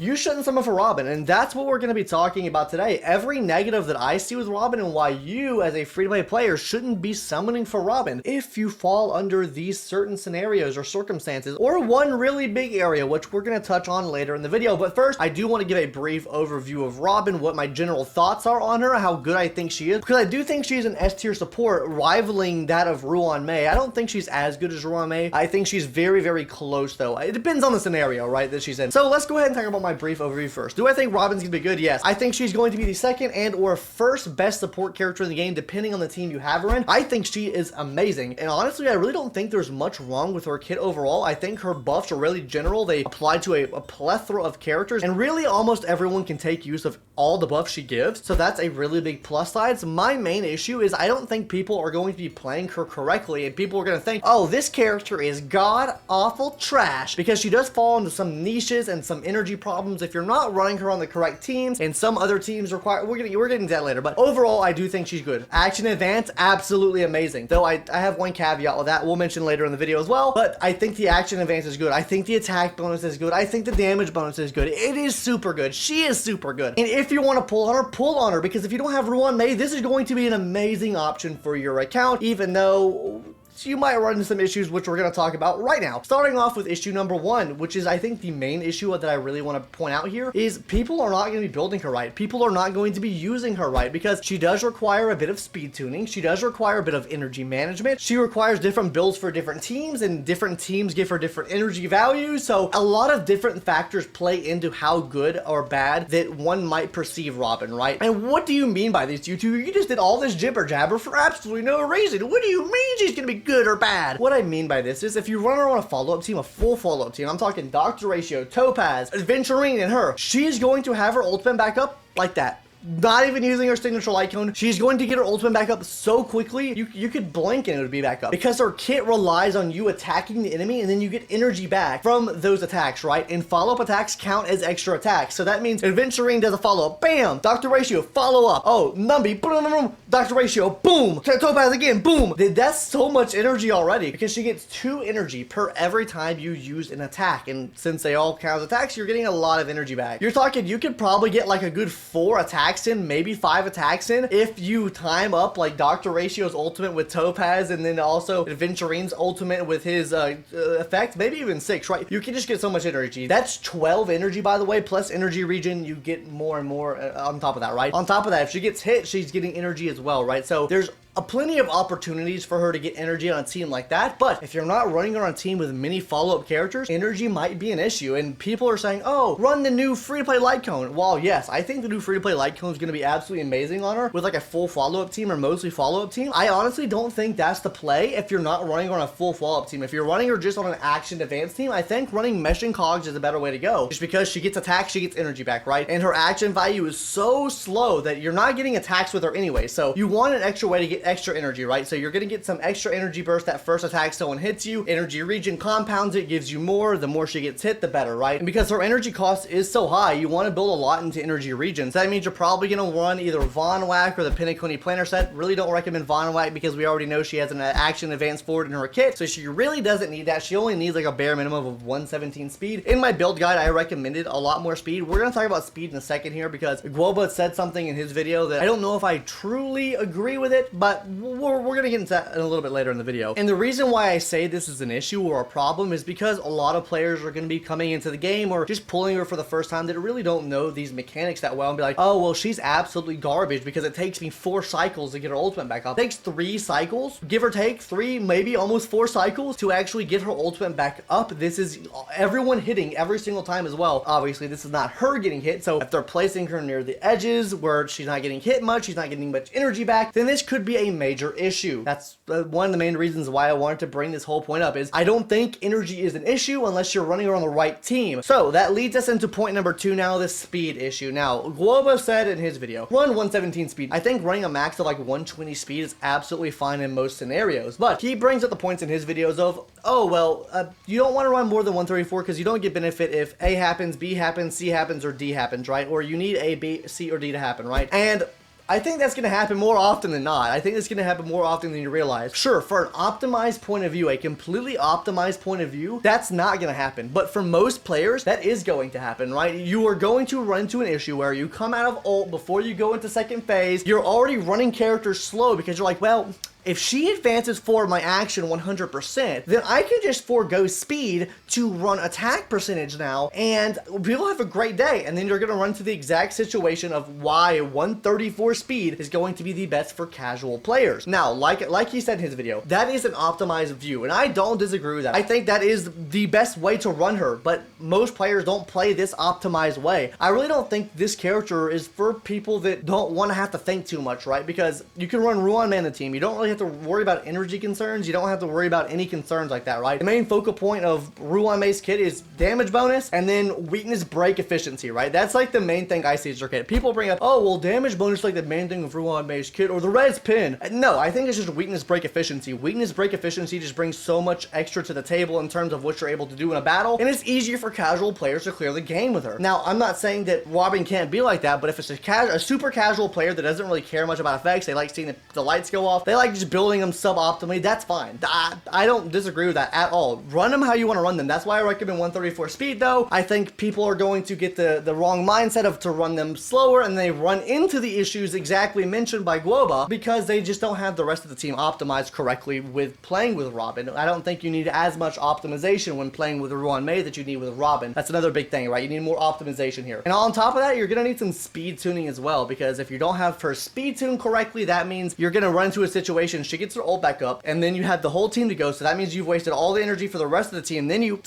you shouldn't summon for Robin, and that's what we're going to be talking about today. Every negative that I see with Robin and why you as a free-to-play player shouldn't be summoning for Robin if you fall under these certain scenarios or circumstances, or one really big area, which we're going to touch on later in the video. But first, I do want to give a brief overview of Robin, what my general thoughts are on her, how good I think she is, because I do think she's an S tier support rivaling that of Ruan Mei. I don't think she's as good as Ruan Mei. I think she's very, very close though. It depends on the scenario, right, that she's in. So let's go ahead and talk about my brief overview first. Do I think Robin's gonna be good? Yes. I think she's going to be the second and or first best support character in the game, depending on the team you have her in. I think she is amazing. And honestly, I really don't think there's much wrong with her kit overall. I think her buffs are really general. They apply to a plethora of characters, and really almost everyone can take use of all the buffs she gives. So that's a really big plus side. So my main issue is I don't think people are going to be playing her correctly, and people are going to think, oh, this character is god awful trash, because she does fall into some niches and some energy problems if you're not running her on the correct teams, and some other teams require, we're getting to that later. But overall, I do think she's good. Action advance, absolutely amazing. Though I have one caveat with that we'll mention later in the video as well, but I think the action advance is good. I think the attack bonus is good. I think the damage bonus is good. It is super good. She is super good. And if you want to pull on her, because if you don't have Ruan Mei, this is going to be an amazing option for your account, even though you might run into some issues, which we're going to talk about right now. Starting off with issue number one, which is I think the main issue that I really want to point out here, is people are not going to be building her right. People are not going to be using her right, because she does require a bit of speed tuning. She does require a bit of energy management. She requires different builds for different teams, and different teams give her different energy values. So a lot of different factors play into how good or bad that one might perceive Robin, right? And what do you mean by this, YouTuber? You just did all this jibber jabber for absolutely no reason. What do you mean she's going to be good or bad? What I mean by this is if you run her on a follow-up team, a full follow-up team, I'm talking Dr. Ratio, Topaz, Adventurine, and her, she's going to have her ultimate back up like that. Not even using her signature light cone. She's going to get her ultimate back up so quickly, you could blink and it would be back up. Because her kit relies on you attacking the enemy, and then you get energy back from those attacks, right? And follow-up attacks count as extra attacks. So that means Adventurine does a follow-up, bam! Dr. Ratio, follow-up. Oh, Numby, boom! Dr. Ratio, boom! Topaz again, boom! That's so much energy already, because she gets 2 energy per every time you use an attack. And since they all count as attacks, you're getting a lot of energy back. You're talking, you could probably get like a good 4 attacks in, maybe 5 attacks in, if you time up like Dr. Ratio's ultimate with Topaz, and then also Adventurine's ultimate with his effect, maybe even 6, right? You can just get so much energy. That's 12 energy, by the way, plus energy regen. You get more and more on top of that, right? On top of that, if she gets hit, she's getting energy as well, right? So there's plenty of opportunities for her to get energy on a team like that. But if you're not running her on a team with many follow-up characters, energy might be an issue. And people are saying, oh, run the new free-to-play light cone. Well, yes, I think the new free-to-play light cone is going to be absolutely amazing on her with like a full follow-up team or mostly follow-up team. I honestly don't think that's the play if you're not running her on a full follow-up team. If you're running her just on an action advanced team, I think running meshing cogs is a better way to go. Just because she gets attacked, she gets energy back, right? And her action value is so slow that you're not getting attacks with her anyway. So you want an extra way to get extra energy, right? So you're going to get some extra energy burst that first attack someone hits you. Energy regen compounds it, gives you more. The more she gets hit, the better, right? And because her energy cost is so high, you want to build a lot into energy regen. So that means you're probably going to run either Von Whack or the Pinnacle Planner set. Really don't recommend Von Whack because we already know she has an action advance forward in her kit, so she really doesn't need that. She only needs like a bare minimum of 117 speed. In my build guide, I recommended a lot more speed. We're going to talk about speed in a second here, because Guoba said something in his video that I don't know if I truly agree with it, but we're going to get into that in a little bit later in the video. And the reason why I say this is an issue or a problem is because a lot of players are going to be coming into the game or just pulling her for the first time that really don't know these mechanics that well and be like, oh, well, she's absolutely garbage because it takes me 4 cycles to get her ultimate back up. It takes 3 cycles, give or take 3, maybe almost 4 cycles to actually get her ultimate back up. This is everyone hitting every single time as well. Obviously, this is not her getting hit, so if they're placing her near the edges where she's not getting hit much, she's not getting much energy back, then this could be a major issue. That's one of the main reasons why I wanted to bring this whole point up, is I don't think energy is an issue unless you're running her on the right team. So that leads us into point number 2 now, the speed issue. Now, Guoba said in his video, run 117 speed. I think running a max of like 120 speed is absolutely fine in most scenarios, but he brings up the points in his videos of, oh, well, you don't want to run more than 134 because you don't get benefit if A happens, B happens, C happens, or D happens, right? Or you need A, B, C, or D to happen, right? And I think that's going to happen more often than not. I think it's going to happen more often than you realize. Sure, for an optimized point of view, a completely optimized point of view, that's not going to happen. But for most players, that is going to happen, right? You are going to run into an issue where you come out of ult before you go into second phase. You're already running characters slow because you're like, well, if she advances forward my action 100%, then I can just forego speed to run attack percentage now, and we'll have a great day. And then you're going to run to the exact situation of why 134 speed is going to be the best for casual players. Now, like he said in his video, that is an optimized view, and I don't disagree with that. I think that is the best way to run her, but most players don't play this optimized way. I really don't think this character is for people that don't want to have to think too much, right? Because you can run Ruan Mei in the team. You don't really have to worry about energy concerns. You don't have to worry about any concerns like that, right? The main focal point of Ruan Mei's kit is damage bonus and then weakness break efficiency, right? That's like the main thing I see as her kit. People bring up, oh, well, damage bonus is like the main thing of Ruan Mei's kit or the res pin. No, I think it's just weakness break efficiency. Weakness break efficiency just brings so much extra to the table in terms of what you're able to do in a battle, and it's easier for casual players to clear the game with her. Now, I'm not saying that Robin can't be like that, but if it's a super casual player that doesn't really care much about effects, they like seeing the lights go off, they like just building them suboptimally, that's fine. I don't disagree with that at all. Run them how you want to run them. That's why I recommend 134 speed, though. I think people are going to get the wrong mindset of to run them slower, and they run into the issues exactly mentioned by Guoba because they just don't have the rest of the team optimized correctly with playing with Robin. I don't think you need as much optimization when playing with Ruan Mei that you need with Robin. That's another big thing, right? You need more optimization here. And on top of that, you're going to need some speed tuning as well, because if you don't have her speed tuned correctly, that means you're going to run into a situation, she gets her ult back up, and then you have the whole team to go, so that means you've wasted all the energy for the rest of the team, then you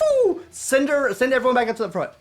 send everyone back up to the front.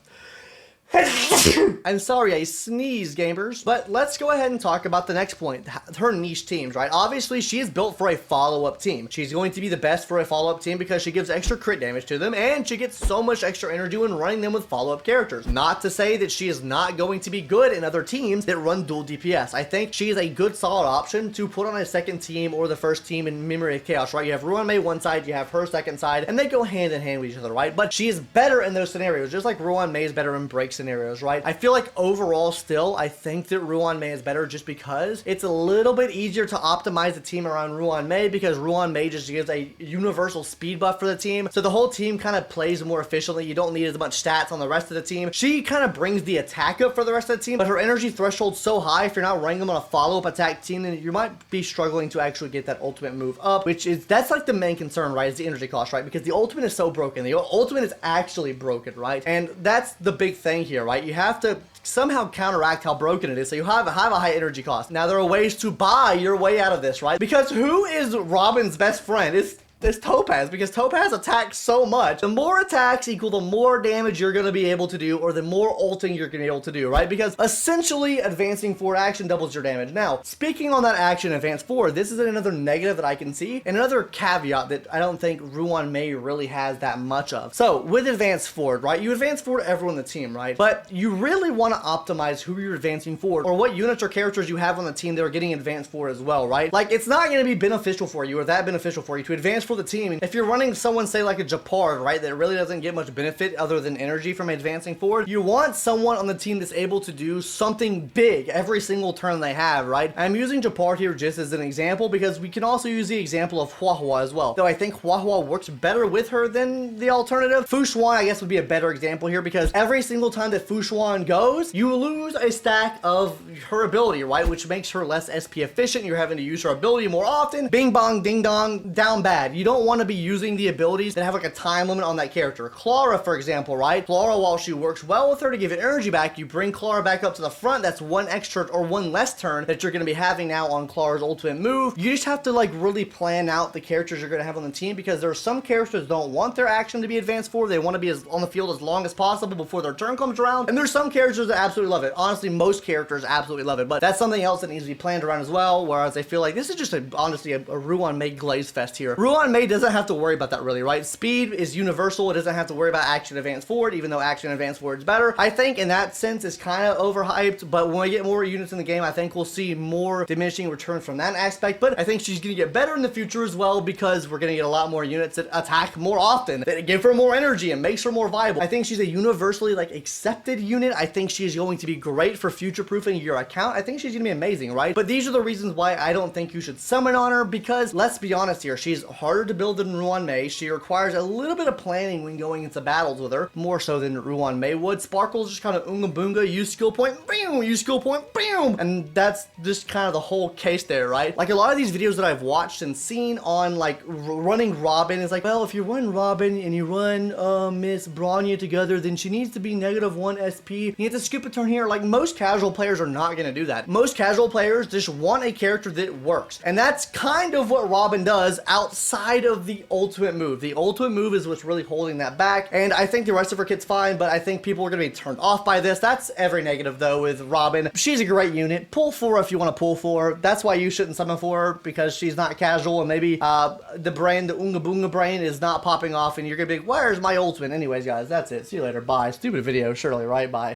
I'm sorry, I sneezed, gamers. But let's go ahead and talk about the next point, her niche teams, right? Obviously, she is built for a follow-up team. She's going to be the best for a follow-up team because she gives extra crit damage to them, and she gets so much extra energy when running them with follow-up characters. Not to say that she is not going to be good in other teams that run dual DPS. I think she is a good, solid option to put on a second team or the first team in Memory of Chaos, right? You have Ruan Mei one side, you have her second side, and they go hand in hand with each other, right? But she is better in those scenarios, just like Ruan Mei is better in break scenarios, right? I feel like overall still, I think that Ruan Mei is better just because it's a little bit easier to optimize the team around Ruan Mei because Ruan Mei just gives a universal speed buff for the team. So the whole team kind of plays more efficiently. You don't need as much stats on the rest of the team. She kind of brings the attack up for the rest of the team, but her energy threshold's so high, if you're not running them on a follow-up attack team, then you might be struggling to actually get that ultimate move up, that's like the main concern, right? Is the energy cost, right? Because the ultimate is so broken. The ultimate is actually broken, right? And that's the big thing here, right? You have to somehow counteract how broken it is, so you have a high energy cost. Now, there are ways to buy your way out of this, right? Because who is Robin's best friend? It's Topaz, because Topaz attacks so much. The more attacks equal the more damage you're going to be able to do, or the more ulting you're going to be able to do, right? Because essentially advancing forward action doubles your damage. Now, speaking on that action advance forward, this is another negative that I can see, and another caveat that I don't think Ruan Mei really has that much of. So with advance forward, right? You advance forward everyone on the team, right? But you really want to optimize who you're advancing forward, or what units or characters you have on the team that are getting advanced forward as well, right? Like, it's not going to be beneficial for you, or that beneficial for you to advance for the team. If you're running someone, say like a Gforce, right, that really doesn't get much benefit other than energy from advancing forward, you want someone on the team that's able to do something big every single turn they have, right? I'm using Gforce here just as an example because we can also use the example of Huahua as well. Though I think Huahua works better with her than the alternative. Fu Xuan, I guess, would be a better example here because every single time that Fu Xuan goes, you lose a stack of her ability, right, which makes her less SP efficient. You're having to use her ability more often. Bing bong, ding dong, down bad. You don't want to be using the abilities that have like a time limit on that character. Clara, for example, right? Clara, while she works well with her to give it energy back, you bring Clara back up to the front. That's one extra or one less turn that you're going to be having now on Clara's ultimate move. You just have to like really plan out the characters you're going to have on the team because there are some characters that don't want their action to be advanced forward. They want to be on the field as long as possible before their turn comes around. And there's some characters that absolutely love it. Honestly, most characters absolutely love it, but that's something else that needs to be planned around as well. Whereas I feel like this is just honestly a Ruan Mei Glaze Fest here. Ruan Ruan Mei doesn't have to worry about that really, right? Speed is universal. It doesn't have to worry about action advance forward, even though action advance forward is better. I think in that sense it's kind of overhyped, but when we get more units in the game, I think we'll see more diminishing returns from that aspect. But I think she's going to get better in the future as well, because we're going to get a lot more units that attack more often, that give her more energy and makes her more viable. I think she's a universally like accepted unit. I think she's going to be great for future-proofing your account. I think she's going to be amazing, right? But these are the reasons why I don't think you should summon on her, because let's be honest here, she's harder to build than Ruan Mei. She requires a little bit of planning when going into battles with her, more so than Ruan Mei would. Sparkle's just kind of unga boonga, use skill point, boom, use skill point, boom, and that's just kind of the whole case there, right? Like a lot of these videos that I've watched and seen on like running Robin is like, well, if you run Robin and you run Miss Bronya together, then she needs to be -1 SP. You have to skip a turn here. Like, most casual players are not going to do that. Most casual players just want a character that works, and that's kind of what Robin does outside of the ultimate move. The ultimate move is what's really holding that back, and I think the rest of her kit's fine, but I think people are going to be turned off by this. That's every negative though with Robin. She's a great unit. Pull for her if you want to pull for her. That's why you shouldn't summon for her, because she's not casual, and maybe the brain, the Unga Boonga brain, is not popping off, and you're going to be like, where's my ultimate? Anyways, guys, that's it. See you later. Bye. Stupid video, surely, right? Bye.